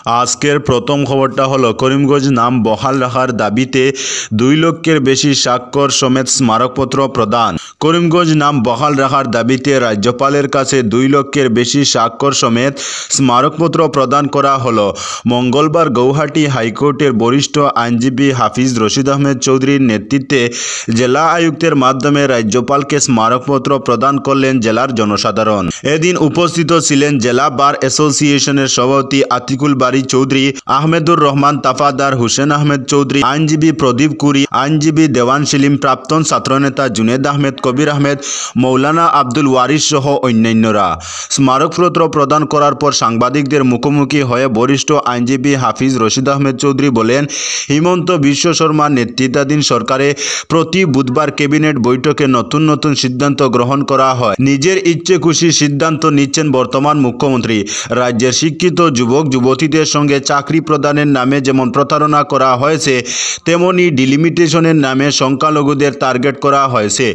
আজকের প্রথম খবরটা হলো করিমগঞ্জ নাম বহাল রাখার দাবিতে 2 লক্ষের বেশি স্বাক্ষর সমেত স্মারকপত্র প্রদান। করিমগঞ্জ নাম বহাল রাখার দাবিতে রাজ্যপালের কাছে 2 লক্ষের বেশি স্বাক্ষর সমেত স্মারকপত্র প্রদান করা হলো। মঙ্গলবার গৌহাটি হাইকোর্টের বরিষ্ঠ আইনজীবী হাফিজ রশিদ আহমেদ চৌধুরীর নেতৃত্বে জেলা আয়ুক্তের মাধ্যমে রাজ্যপালকে স্মারকপত্র প্রদান করলেন জেলার জনসাধারণ। এদিন উপস্থিত ছিলেন জেলা বার অ্যাসোসিয়েশনের সভাপতি আতিকুল বারী চৌধুরী, আহমেদুর রহমান তাফাদার, হুসেন আহমেদ চৌধুরী, আইনজীবী প্রদীপ কুরি, আইনজীবী দেওয়ান সেলিম, প্রাক্তন ছাত্রনেতা জুনেদ আহমেদ, কবির আহমেদ, মৌলানা আব্দুল ওয়ারিস সহ অন্যান্যরা। স্মারকপত্র প্রদান করার পর সাংবাদিকদের মুখোমুখি হয়ে বরিষ্ঠ আইনজীবী হাফিজ রশিদ আহমেদ চৌধুরী বলেন, হিমন্ত বিশ্ব শর্মার নেতৃত্বাধীন সরকারে প্রতি বুধবার ক্যাবিনেট বৈঠকে নতুন নতুন সিদ্ধান্ত গ্রহণ করা হয়। নিজের ইচ্ছে খুশি সিদ্ধান্ত নিচ্ছেন বর্তমান মুখ্যমন্ত্রী। রাজ্যের শিক্ষিত যুবক যুবতীদের সঙ্গে চাকরি প্রদানের নামে যেমন প্রতারণা করা হয়েছে, তেমনি ডিলিমিটেশনের নামে সংখ্যালঘুদের টার্গেট করা হয়েছে।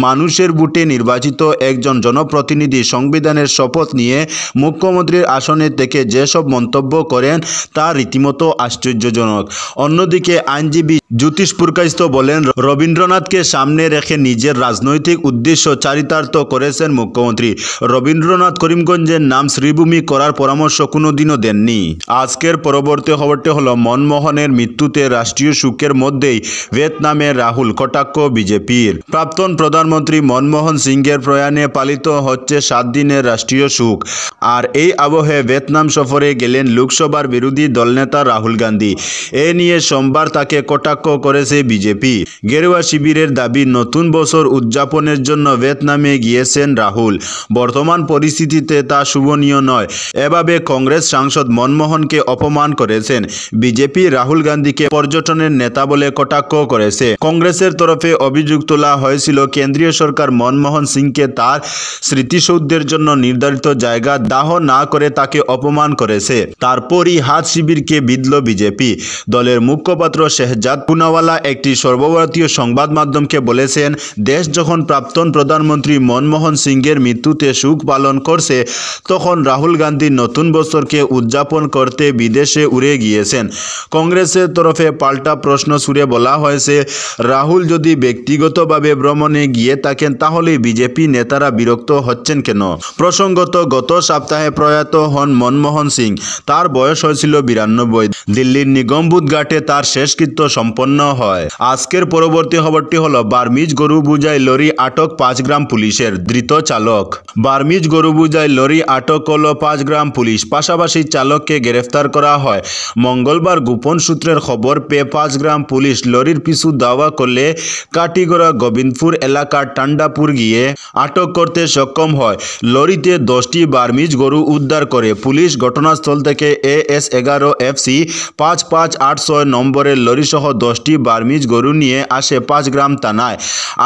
মানুষের ভোটে নির্বাচিত একজন জনপ্রতিনিধি সংবিধানের শপথ নিয়ে মুখ্যমন্ত্রীর আসনে থেকে যেসব মন্তব্য করেন তা রীতিমতো আশ্চর্যজনক। অন্যদিকে আইনজীবী জ্যোতিষ পুরকাইস্ত বলেন, রবীন্দ্রনাথকে সামনে রেখে নিজের রাজনৈতিক উদ্দেশ্য চারিতার্থ করেছেন মুখ্যমন্ত্রী। রবীন্দ্রনাথ করিমগঞ্জের নাম শ্রীভূমি করার পরামর্শ কোনোদিনও দেননি। আজকের পরবর্তী খবরটি হলো মনমোহনের মৃত্যুতে রাষ্ট্রীয় শোকের মধ্যেই ভিয়েতনামে রাহুল কটাক্ষ বিজেপির। প্রাক্তন প্রধানমন্ত্রী মনমোহন সিংয়ের প্রয়াণে পালিত হচ্ছে 7 দিনের রাষ্ট্রীয় শোক। আর এই আবহে ভিয়েতনাম সফরে গেলেন লোকসভার বিরোধী দলনেতা রাহুল গান্ধী। এ নিয়ে সোমবার তাকে কটাক্ষ করেছে বিজেপি। গেরুয়া শিবিরের দাবি, নতুন বছর উদযাপনের জন্য ভিয়েতনামে গিয়েছেন রাহুল। বর্তমান পরিস্থিতিতে তা শুভনীয় নয়। এভাবে কংগ্রেস সাংসদ মনমোহনকে অপমান করেছেন। বিজেপি রাহুল গান্ধীকে পর্যটনের নেতা বলে কটাক্ষ করেছে। কংগ্রেসের তরফে অভিযোগ তোলা হয়েছিল, কেন্দ্রীয় সরকার মনমোহন সিংকে তার স্মৃতিসৌধের জন্য নির্ধারিত জায়গা দাহ না করে তাকে অপমান করেছে। তারপরই হাত শিবিরকে বিঁধল বিজেপি। দলের মুখপাত্র শেহজাদ পুনাওয়ালা একটি সর্বভারতীয় সংবাদ মাধ্যমকে বলেছেন, দেশ যখন প্রাক্তন প্রধানমন্ত্রী মনমোহন সিংয়ের মৃত্যুতে শোক পালন করছে, তখন রাহুল গান্ধী নতুন বছরকে উদযাপন করতে বিদেশে উড়ে গিয়েছেন। কংগ্রেসের তরফে পাল্টা প্রশ্ন ছুড়ে বলা হয়েছে, রাহুল যদি ব্যক্তিগতভাবে ভ্রমণে গিয়ে থাকেন তাহলে বিজেপি নেতারা বিরক্ত হচ্ছেন কেন? প্রসঙ্গত, গত সপ্তাহে প্রয়াত হন মনমোহন সিং। তার বয়স হয়েছিল 92। দিল্লির নিগমবোধ ঘাটে তার শেষকৃত্য সম্পন্ন হয়। আজকের পরবর্তী খবরটি হলো, বার্মিজ গরু বোঝাই লরি আটক 5 গ্রাম পুলিশের, ধৃত চালক। বার্মিজ গরু বোঝাই লরি আটক হল 5 গ্রাম পুলিশ, পাশাপাশি চালককে গ্রেফতার করা হয়। মঙ্গলবার গোপন সূত্রের খবর পেয়ে 5 গ্রাম পুলিশ লরির পিছু দাওয়া করলে কাটিগড়া গোবিন্দপুর এলাকার টান্ডাপুর গিয়ে আটক করতে সক্ষম হয়। লরিতে 10টি বার্মিজ গরু উদ্ধার করে পুলিশ। ঘটনাস্থল থেকে AS11 FC 5586 নম্বরের লরিসহ 10টি বার্মিজ গরু নিয়ে আসে 5 গ্রাম থানায়।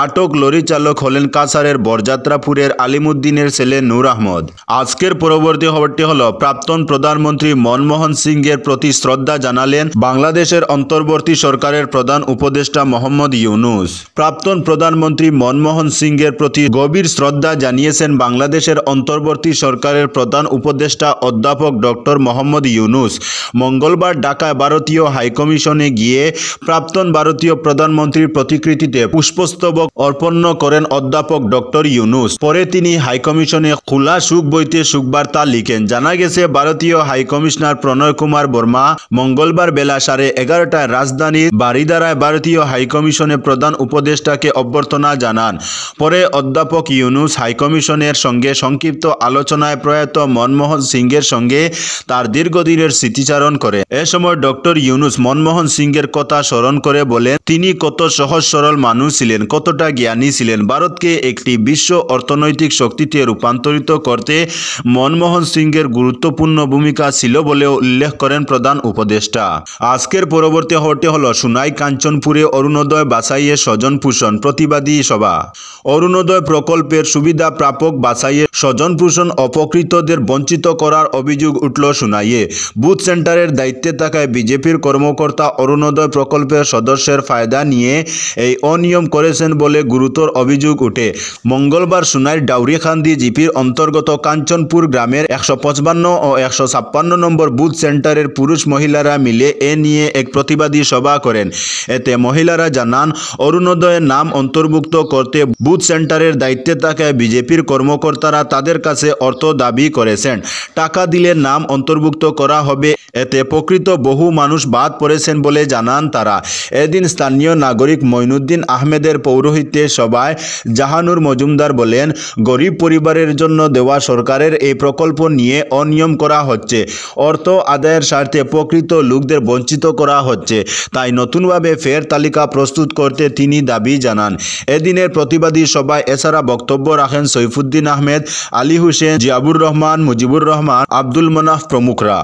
আটক লরি চালক হলেন কাছাড়ের বরযাত্রাপুরের আলিমুদ্দিনের ছেলে নূর আহমদ। আজকের পরবর্তী খবরটি হলো, প্রাক্তন প্রধানমন্ত্রী মনমোহন সিংয়ের প্রতি শ্রদ্ধা জানালেন বাংলাদেশের অন্তর্বর্তী সরকারের প্রধান উপদেষ্টা মোহাম্মদ ইউনূস। প্রাক্তন প্রধানমন্ত্রী মনমোহন সিংয়ের প্রতি গভীর শ্রদ্ধা জানিয়েছেন বাংলাদেশের অন্তর্বর্তী সরকারের প্রধান উপদেষ্টা অধ্যাপক ডক্টর মোহাম্মদ ইউনূস। মঙ্গলবার ঢাকায় ভারতীয় হাইকমিশনে গিয়ে প্রাক্তন ভারতীয় প্রধানমন্ত্রীর প্রতিকৃতিতে পুষ্পস্তবক অর্পণ করেন অধ্যাপক ডক্টর ইউনূস। পরে তিনি হাইকমিশনে খোলা সুখ বইতে সুখবার্তা লিখেন। জানা গেছে, ভারতীয় হাইকমিশনার প্রণয় কুমার বর্মা মঙ্গলবার বেলা 11:30টায় রাজধানীর বারিধারায় ভারতীয় হাইকমিশনে প্রধান উপদেষ্টাকে অভ্যর্থনা জানান। পরে অধ্যাপক ইউনূস হাইকমিশনের সঙ্গে সংক্ষিপ্ত আলোচনায় প্রয়াত মনমোহন সিংয়ের সঙ্গে তার দীর্ঘদিনের স্মৃতিচারণ করে। এ সময় ডক্টর ইউনূস মনমোহন সিংয়ের কথা স্মরণ করে বলেন, তিনি কত সহজ সরল মানুষ ছিলেন, কতটা জ্ঞানী ছিলেন। ভারতকে একটি বিশ্ব অর্থনৈতিক শক্তিতে রূপান্তরিত করতে মনমোহন সিংয়ের গুরুত্বপূর্ণ ভূমিকা ছিল বলে উল্লেখ করেন প্রধান উপদেষ্টা। আজকের পরবর্তী খবরটি হলো, সুনাই কাঞ্চনপুরে অরুণোদয় বাছাইয়ে স্বজন পোষণ প্রতিবাদী সভা। অরুণোদয় প্রকল্পের সুবিধা প্রাপক বাছাইয়ে স্বজন পোষণ অপকৃতদের বঞ্চিত করার অভিযোগ উঠল সুনাইয়ে। বুথ সেন্টারের দায়িত্বে থাকায় বিজেপির কর্মকর্তা অরুণোদয় প্রকল্পের সদস্যের ফায়দা নিয়ে এই অনিয়ম করেছেন বলে গুরুতর অভিযোগ উঠে। মঙ্গলবার সুনাইর ডাউরিখান্দি জিপির অন্তর্গত কাঞ্চনপুর গ্রামের 155 ও 156 নম্বর বুথ সেন্টারের পুরুষ মহিলারা মিলে এ নিয়ে এক প্রতিবাদী সভা করেন। এতে মহিলারা জানান, অরুণোদয়ের নাম অন্তর্ভুক্ত করতে বুথ সেন্টারের দায়িত্বে থাকা বিজেপির কর্মকর্তারা তাদের কাছে অর্থ দাবি করেছেন। টাকা দিলে নাম অন্তর্ভুক্ত করা হবে, এতে প্রকৃত বহু মানুষ বাদ পড়েছেন বলে জানান তারা। এদিন স্থানীয় নাগরিক মঈনুদ্দিন আহমেদের পৌরোহিত্যে সভায় জাহানুর মজুমদার বলেন, গরিব পরিবারের জন্য দেওয়া সরকারের এই প্রকল্প নিয়ে অনিয়ম করা হচ্ছে। অর্থ আদায়ের স্বার্থে প্রকৃত লোকদের বঞ্চিত করা হচ্ছে। তাই নতুনভাবে ফের তালিকা প্রস্তুত করতে তিনি দাবি জানান। এদিনের প্রতিবাদী সভায় এছাড়া বক্তব্য রাখেন সৈফুদ্দিন আহমেদ, আলী হোসেন, জিয়াবুর রহমান, মুজিবুর রহমান, আব্দুল মনাফ প্রমুখরা।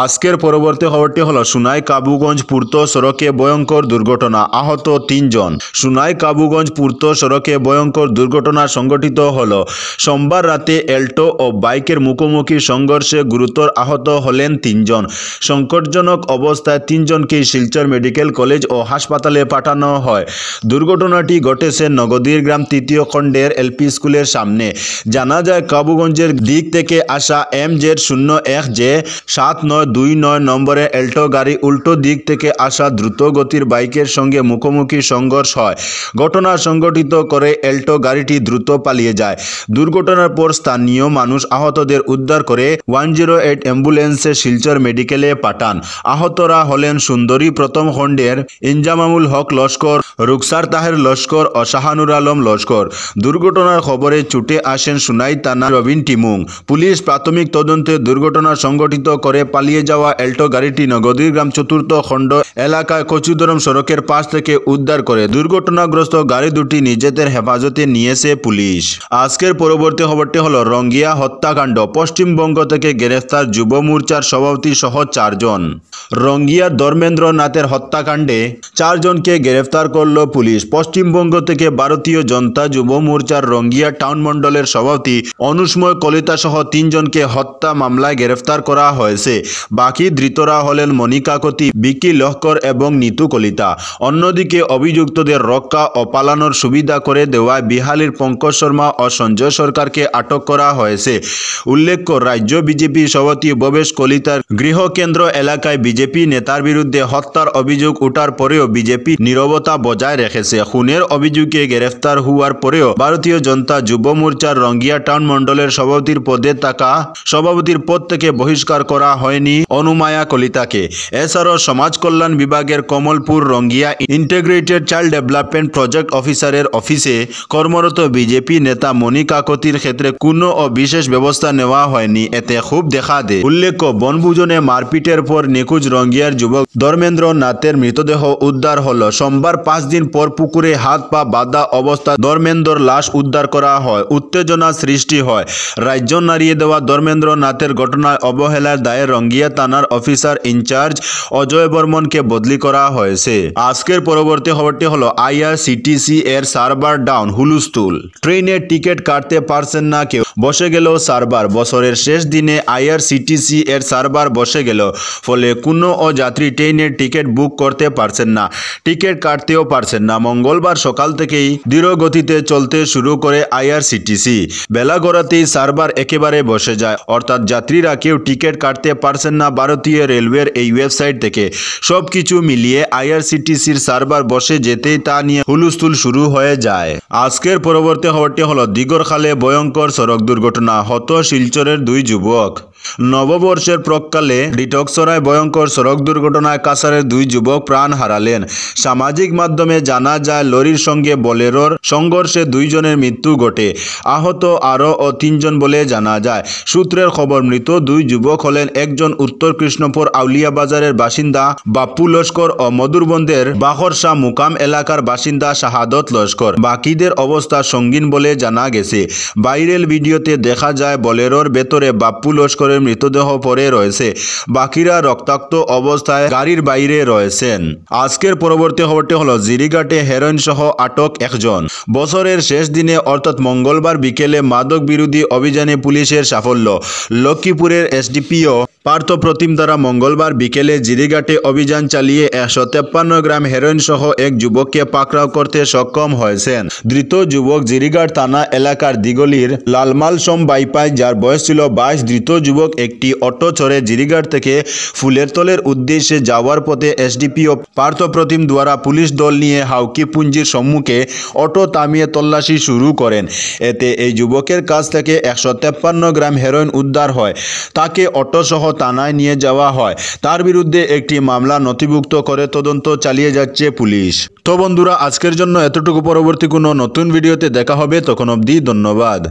আজকের পরবর্তী খবরটি হলো সুনাই কাবুগঞ্জ পূর্ত সড়কে ভয়ঙ্কর দুর্ঘটনা, আহত 3 জন। সুনাই কাবুগঞ্জ পূর্ত সড়কে ভয়ঙ্কর দুর্ঘটনা সংঘটিত হলো সোমবার রাতে। এল্টো ও বাইকের মুখোমুখি সংঘর্ষে গুরুতর আহত হলেন 3 জন। সংকটজনক অবস্থায় 3 জনকেই শিলচর মেডিকেল কলেজ ও হাসপাতালে পাঠানো হয়। দুর্ঘটনাটি ঘটেছে নগদীর গ্রাম 3য় খণ্ডের এলপি স্কুলের সামনে। জানা যায়, কাবুগঞ্জের দিক থেকে আসা MZ01J 7929 নম্বরের এল্টো গাড়ি উল্টো দিক থেকে আসা দ্রুত গতির বাইকের সঙ্গে মুখোমুখি সংঘর্ষ হয়। ঘটনা সংঘটিত করে এল্টো গাড়িটি দ্রুত পালিয়ে যায়। দুর্ঘটনার পর স্থানীয় মানুষ আহতদের উদ্ধার করে 108 অ্যাম্বুলেন্সে শিলচর মেডিকেলে পাঠান। আহতরা হলেন সুন্দরী প্রথম খণ্ডের ইনজামামুল হক লস্কর, রুকসার তাহের লস্কর ও শাহানুর আলম লস্কর। দুর্ঘটনার খবরে ছুটে আসেন সুনাই থানা রবিন টিমুং। পুলিশ প্রাথমিক তদন্তে দুর্ঘটনা সংঘটিত করে পালিয়ে যাওয়া এল্টো গাড়িটি নগদীর গ্রাম 4th খণ্ড এলাকায় কচুদরম সড়কের পাশ থেকে উদ্ধার করে। দুর্ঘটনাগ্রস্ত গাড়ি দুটি নিজেদের হেফাজতে নিয়েছে পুলিশ। আজকের পরবর্তী খবরটি হলো রঙ্গিয়া হত্যাকাণ্ড, পশ্চিমবঙ্গ থেকে গ্রেফতার যুব মোর্চার সভাপতি সহ 4 জন। রঙ্গিয়ার ধর্মেন্দ্র নাথের হত্যাকাণ্ডে 4 জনকে গ্রেফতার করল পুলিশ। পশ্চিমবঙ্গ থেকে ভারতীয় জনতা যুব মোর্চার রঙ্গিয়া টাউন মণ্ডলের সভাপতি অনুষ্ময় কলিতা সহ 3 জনকে হত্যা মামলায় গ্রেফতার করা হয়েছে। বাকি ধৃতরা হলেন মনিকা কতি, বিকি লস্কর এবং নিতু কলিতা। অন্যদিকে অভিযুক্তদের রক্ষা ও পালানোর সুবিধা করে দেওয়ায় বিহালির পঙ্কজ শর্মা ও সঞ্জয় সরকারকে আটক করা হয়েছে। উল্লেখ্য, রাজ্য বিজেপি সভাপতি ভবেশ কলিতার গৃহকেন্দ্র এলাকায় বিজেপি নেতার বিরুদ্ধে হত্যার অভিযোগ ওঠার পরেও বিজেপি নীরবতা বজায় রেখেছে। খুনের অভিযোগে গ্রেফতার হওয়ার পরেও ভারতীয় জনতা যুব মোর্চার রঙ্গিয়া টাউন মণ্ডলের সভাপতির পদে থাকা সভাপতির পদ থেকে বহিষ্কার করা হয়নি অনুমায়া কলিতাকে। এছাড়াও সমাজ কল্যাণ বিভাগের Kamalpur Rangia integrated child development project অফিসারের অফিসে কর্মরত বিজেপি নেতা মনিকা কতির ক্ষেত্রে কোনো বিশেষ ব্যবস্থা নেওয়া হয়নি। এতে খুব দেখা দেয়। উল্লেখ্য, বনভোজনে মারপিটের পর নিখোঁজ রঙ্গিয়ার যুবক ধর্মেন্দ্র নাথের মৃতদেহ উদ্ধার হলো। সোমবার 5 দিন পর পুকুরে হাত পা বাঁধা অবস্থায় ধর্মেন্দ্রর লাশ উদ্ধার করা হয়। উত্তেজনা সৃষ্টি হয়। রাজ্য নাড়িয়ে দেওয়া ধর্মেন্দ্র নাথের ঘটনায় অবহেলার দায়ে রঙ্গিয়া থানার অফিসার ইনচার্জ অজয় বর্মনকে বদলি করা হয়েছে। আজকের পরবর্তী খবরটি হলো IRCTC এর সার্ভার ডাউন, হুলস্থুল। ট্রেনের টিকিট কাটতে পারছেন না কেউ, বসে গেল সার্ভার। বছরের শেষ দিনে IRCTC এর সার্ভার বসে গেল, ফলে কোনো যাত্রী ট্রেনের টিকিট বুক করতে পারছেন না, টিকিট কাটতেও পারছেন না। মঙ্গলবার সকাল থেকেই ধীর গতিতে চলতে শুরু করে IRCTC। বেলা গড়াতেই সার্ভার একেবারে বসে যায়, অর্থাৎ যাত্রীরা কেউ টিকিট কাটতে পারছেন না। ভারতীয় রেলওয়ের এই ওয়েবসাইট থেকে সবকিছু মিলিয়ে IRCTCর সার্ভার বসে যেতেই তা নিয়ে হুলস্থুল শুরু হয়ে যায়। আজকের পরবর্তী খবরটি হলো দিগরখালে ভয়ঙ্কর সড়ক দুর্ঘটনা, হত শিলচরের 2 যুবক। নববর্ষের প্রাক্কালে ডিটক্সরায় ভয়ঙ্কর সড়ক দুর্ঘটনায় কাছাড়ের 2 যুবক প্রাণ হারালেন। সামাজিক মাধ্যমে জানা যায়, লরির সঙ্গে বোলেরোর সংঘর্ষে 2 জনের মৃত্যু ঘটে। আহত আরও 3 জন বলে জানা যায়। সূত্রের খবর, মৃত 2 যুবক হলেন একজন উত্তর কৃষ্ণপুর আউলিয়া বাজারের বাসিন্দা বাপ্পু লস্কর ও মধুরবন্দের বাখরসা মুকাম এলাকার বাসিন্দা শাহাদত লস্কর। বাকিদের অবস্থা সঙ্গীন বলে জানা গেছে। ভাইরাল ভিডিওতে দেখা যায় বোলেরোর ভেতরে বাপ্পু লস্করের মৃতদেহ পড়ে রয়েছে, বাকিরা রক্তাক্ত অবস্থায় গাড়ির বাইরে রয়েছেন। আজকের পরবর্তী খবরটি হলো জিরিঘাটে হেরোইন সহ আটক 1 জন। বছরের শেষ দিনে অর্থাৎ মঙ্গলবার বিকেলে মাদক বিরোধী অভিযানে পুলিশের সাফল্য। লক্ষ্মীপুরের SDPO পার্থ প্রতিম দ্বারা মঙ্গলবার বিকেলে জিরিঘাটে অভিযান চালিয়ে 153 গ্রাম হেরোইন সহ এক যুবককে পাকড়াও করতে সক্ষম হয়েছেন। ধৃত যুবক জিরিঘাট থানা এলাকার দিগলির লালমালসম বাইপাস, যার বয়স ছিল 22। ধৃত যুবক একটি অটো চড়ে জিরিঘাট থেকে ফুলেরতলের উদ্দেশ্যে যাওয়ার পথে এসডিপিও পার্থ প্রতিম দ্বারা পুলিশ দল নিয়ে হাউকি পুঞ্জির সম্মুখে অটো থামিয়ে তল্লাশি শুরু করেন। এতে এই যুবকের কাছ থেকে 153 গ্রাম হেরোইন উদ্ধার হয়। তাকে অটোসহ থানায় নিয়ে যাওয়া হয়। তার বিরুদ্ধে একটি মামলা নথিভুক্ত করে তদন্ত চালিয়ে যাচ্ছে পুলিশ। তো বন্ধুরা, আজকের জন্য এতটুকু। পরবর্তী কোনো নতুন ভিডিওতে দেখা হবে, তখন অবধি ধন্যবাদ।